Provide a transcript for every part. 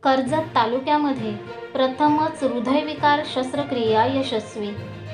कर्जत तालुक्यामध्ये प्रथमच हृदयविकार शस्त्रक्रिया यशस्वी.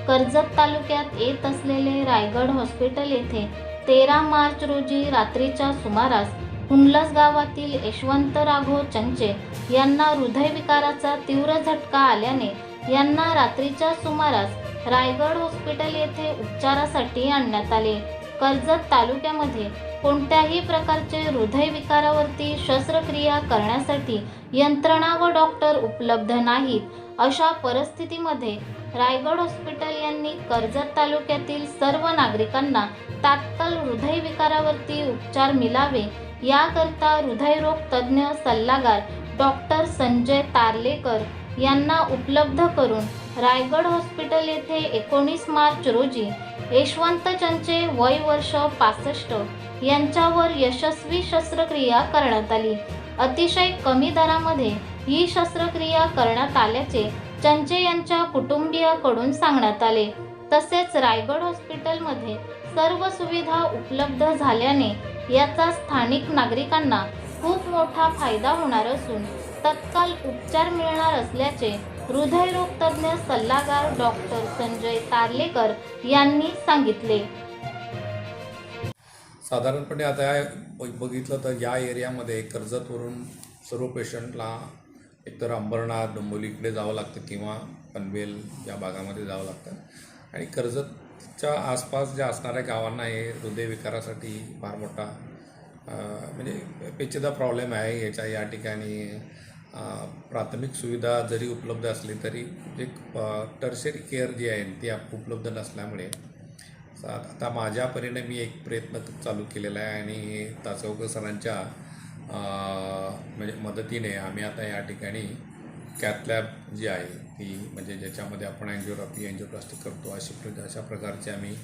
कर्जत तालुक्यात येत असलेले रायगड हॉस्पिटल येथे 13 मार्च रोजी रात्रीच्या सुमारास हुंडलस गावातील यशवंत राघव चंचे यांना हृदयविकाराचा तीव्र झटका आल्याने यांना रात्रीच्या सुमारास रायगड हॉस्पिटल येथे उपचारासाठी आणण्यात आले. कर्जत तालुक्यामध्ये कोणत्याही प्रकारचे हृदयविकारावरती शस्त्रक्रिया करण्यासाठी यंत्रणा व डॉक्टर उपलब्ध नाहीत. अशा परिस्थितीमध्ये रायगड हॉस्पिटल यांनी कर्जत तालुक्यातील सर्व नागरिकांना तात्काळ हृदयविकारावरती उपचार मिळावे याकरता हृदयरोग तज्ज्ञ सल्लागार डॉक्टर संजय तारलेकर यांना उपलब्ध करून रायगड हॉस्पिटल येथे 19 मार्च रोजी यशवंत चंचे वय वर्ष 65 यांच्यावर यशस्वी शस्त्रक्रिया करण्यात आली. अतिशय कमी दरामध्ये ही शस्त्रक्रिया करण्यात आल्याचे चंचे यांच्या कुटुंबियाकडून सांगण्यात आले. तसेच रायगड हॉस्पिटलमध्ये सर्व सुविधा उपलब्ध झाल्याने याचा स्थानिक नागरिकांना खूप मोठा फायदा होणार असून तत्काळ उपचार मिळणार असल्याचे हृदयरोग तज्ज्ञ सल्लागार डॉक्टर संजय तारलेकर यांनी सांगितले. साधारणपणे आता बघितलं तर या एरियामध्ये कर्जतवरून सर्व पेशंटला एकतर अंबरनाथ डोंबिवली इकडे जावं लागतं किंवा पनवेल या भागामध्ये जावं लागतं आणि कर्जतच्या आसपास ज्या असणाऱ्या गावांना हे हृदयविकारासाठी फार मोठा म्हणजे पेचीदा प्रॉब्लेम आहे. या ठिकाणी प्राथमिक सुविधा जरी उपलब्ध असली तरी एक टर्शरी केअर जी आहे ती उपलब्ध नसल्यामुळे आता माझ्या परीने मी एक प्रयत्न चालू केलेला आहे आणि तासगावकर सरांच्या म्हणजे मदतीने आम्ही आता या ठिकाणी कॅथलॅब जी आहे ती म्हणजे ज्याच्यामध्ये आपण अँजिओग्राफी अँजिओप्लास्टी करतो अशा प्रकारचे आम्ही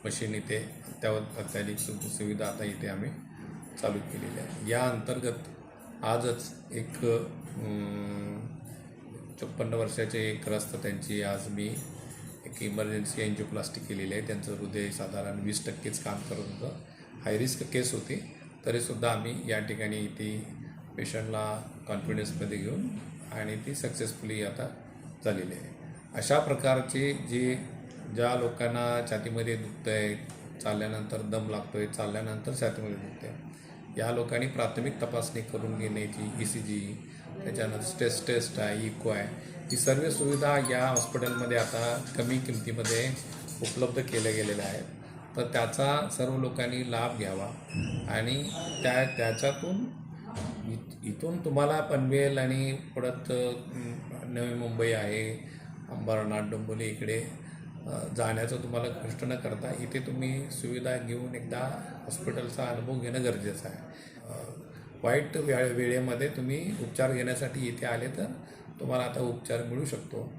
मशीन इथे अत्याधुनिक सुविधा आता इथे आम्ही चालू केलेली आहे. या अंतर्गत आजच एक 54 वर्षाचे एक ग्रस्त त्यांची आज मी एक इमर्जन्सी अँजिओप्लास्टी केलेली आहे. त्यांचं हृदय साधारण 20%च काम करत होतं. हायरिस्क केस होती तरीसुद्धा आम्ही या ठिकाणी ती पेशंटला कॉन्फिडन्समध्ये घेऊन आणि ती सक्सेसफुली आता झालेली आहे. अशा प्रकारचे ज्या लोकांना छातीमध्ये दुखतं आहे, चालल्यानंतर दम लागतो आहे, चालल्यानंतर छातीमध्ये दुखतं आहे, या लोकांनी प्राथमिक तपासणी करून घेण्याची ECG त्याच्यानंतर स्ट्रेस टेस्ट आहे, इको आहे, ही सर्व सुविधा या हॉस्पिटलमध्ये आता कमी किमतीमध्ये उपलब्ध केल्या गेलेल्या आहेत. तर त्याचा सर्व लोकांनी लाभ घ्यावा आणि त्याच्यातून इथून तुम्हाला पनवेल आणि परत नवी मुंबई आहे, अंबरनाथ डोंबिवली इकडे जाण्याचं तुम्हाला कष्ट न करता इथे तुम्ही सुविधा घेऊन एकदा हॉस्पिटलचा अनुभव घेणं गरजेचं आहे. वाईट वेळेमध्ये तुम्ही उपचार घेण्यासाठी इथे आले तर तुम्हाला आता उपचार मिळू शकतो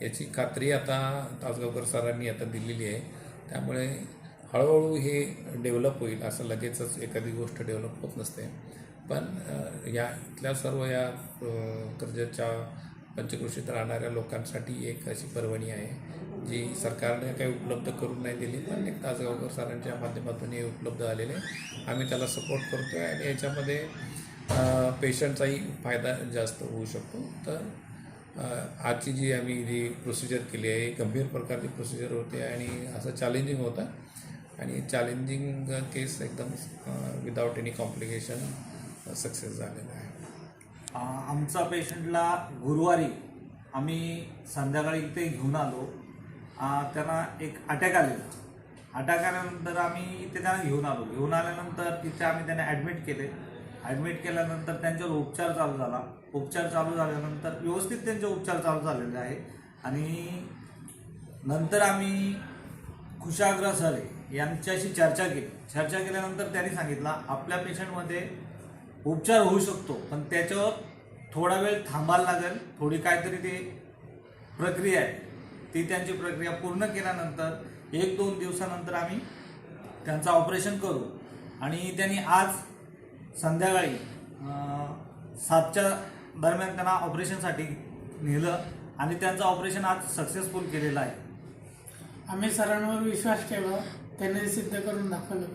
याची खात्री आता तासगावकर सरांनी आता दिलेली आहे. त्यामुळे हळूहळू हे डेव्हलप होईल. असं लगेचच एखादी गोष्ट डेव्हलप होत नसते. पण या इथल्या सर्व या कर्जतच्या पंचक्रोशीत राहणाऱ्या लोकांसाठी एक अशी पर्वणी आहे जी सरकारने काही उपलब्ध करून नाही दिली, पण एक तासगावकर सरांच्या माध्यमातून हे उपलब्ध झालेले आम्ही त्याला सपोर्ट करतो आहे आणि याच्यामध्ये पेशंटचाही फायदा जास्त होऊ शकतो. तर आजची जी प्रोसिजर केली आहे गंभीर प्रकारची प्रोसिजर होते आणि असं चॅलेंजिंग होतं आणि चॅलेंजिंग केस एकदम विदाउट एनी कॉम्प्लिकेशन सक्सेस झालेला आहे. आमचा पेशंटला गुरुवारी आम्ही संध्याकाळी इथे घेऊन आलो. त्यांना एक अटॅक आलेला. अटॅक आल्यानंतर आम्ही इथे त्यांना घेऊन आल्यानंतर तिथे आम्ही त्यांना ॲडमिट केले. ॲडमिट केल्यानंतर त्यांच्यावर उपचार चालू झाला. उपचार चालू झाल्यानंतर व्यवस्थित त्यांचे उपचार चालू झालेले आहे आणि नंतर आम्ही कुशाग्र सर यांच्याशी चर्चा केल्यानंतर त्यांनी सांगितलं आपल्या पेशंटमध्ये उपचार होऊ शकतो पण त्याच्यावर थोडा वेळ थांबायला लागेल. थोडी काहीतरी ते प्रक्रिया आहे ती त्यांची प्रक्रिया पूर्ण केल्यानंतर 1-2 दिवसानंतर आम्ही त्यांचं ऑपरेशन करू. आणि त्यांनी आज संध्याकाळी 7च्या दरम्यान त्यांना ऑपरेशनसाठी नेलं आणि त्यांचं ऑपरेशन आज सक्सेसफुल केलेलं आहे. आम्ही सरांवर विश्वास ठेवा, त्यांनी सिद्ध करून दाखवलं.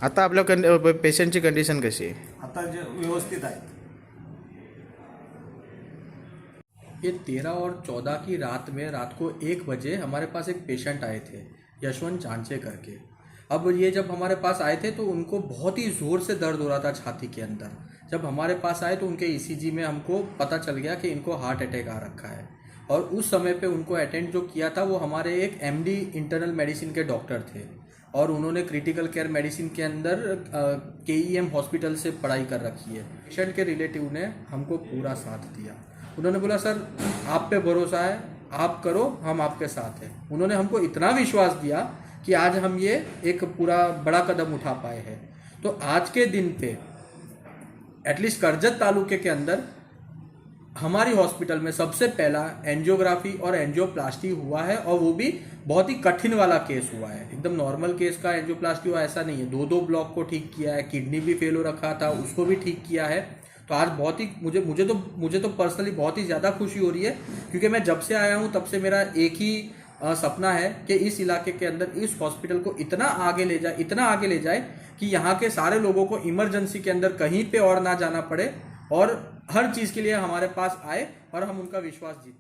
आता आपल्या पेशंटची कंडिशन कशी आहे? आता जे व्यवस्थित आहे. ये 13 और 14 की रात में रात को 1 बजे हमारे पास एक पेशेंट आए थे, यशवंत चांचे करके। अब ये जब हमारे पास आए थे तो उनको बहुत ही ज़ोर से दर्द हो रहा था छाती के अंदर। जब हमारे पास आए तो उनके ईसीजी में हमको पता चल गया कि इनको हार्ट अटैक आ रखा है। और उस समय पे उनको अटेंड जो किया था वो हमारे एक एमडी इंटरनल मेडिसिन के डॉक्टर थे, और उन्होंने क्रिटिकल केयर मेडिसिन के अंदर केईएम हॉस्पिटल से पढ़ाई कर रखी है। पेशेंट के रिलेटिव ने हमको पूरा साथ दिया। उन्होंने बोला सर आप पे भरोसा है, आप करो, हम आपके साथ हैं। उन्होंने हमको इतना विश्वास दिया कि आज हम ये एक पूरा बड़ा कदम उठा पाए हैं। तो आज के दिन पे एटलीस्ट करजत तालुके के अंदर हमारी हॉस्पिटल में सबसे पहला एंजियोग्राफी और एंजियोप्लास्टी हुआ है, और वो भी बहुत ही कठिन वाला केस हुआ है। एकदम नॉर्मल केस का एंजियोप्लास्टी हुआ ऐसा नहीं है। 2 ब्लॉक को ठीक किया है, किडनी भी फेल हो रखा था उसको भी ठीक किया है। तो आज बहुत ही मुझे तो पर्सनली बहुत ही ज़्यादा खुशी हो रही है, क्योंकि मैं जब से आया हूँ तब से मेरा एक ही सपना है कि इस इलाके के अंदर इस हॉस्पिटल को इतना आगे ले जाए कि यहाँ के सारे लोगों को इमरजेंसी के अंदर कहीं पे और ना जाना पड़े, और हर चीज़ के लिए हमारे पास आए और हम उनका विश्वास जीत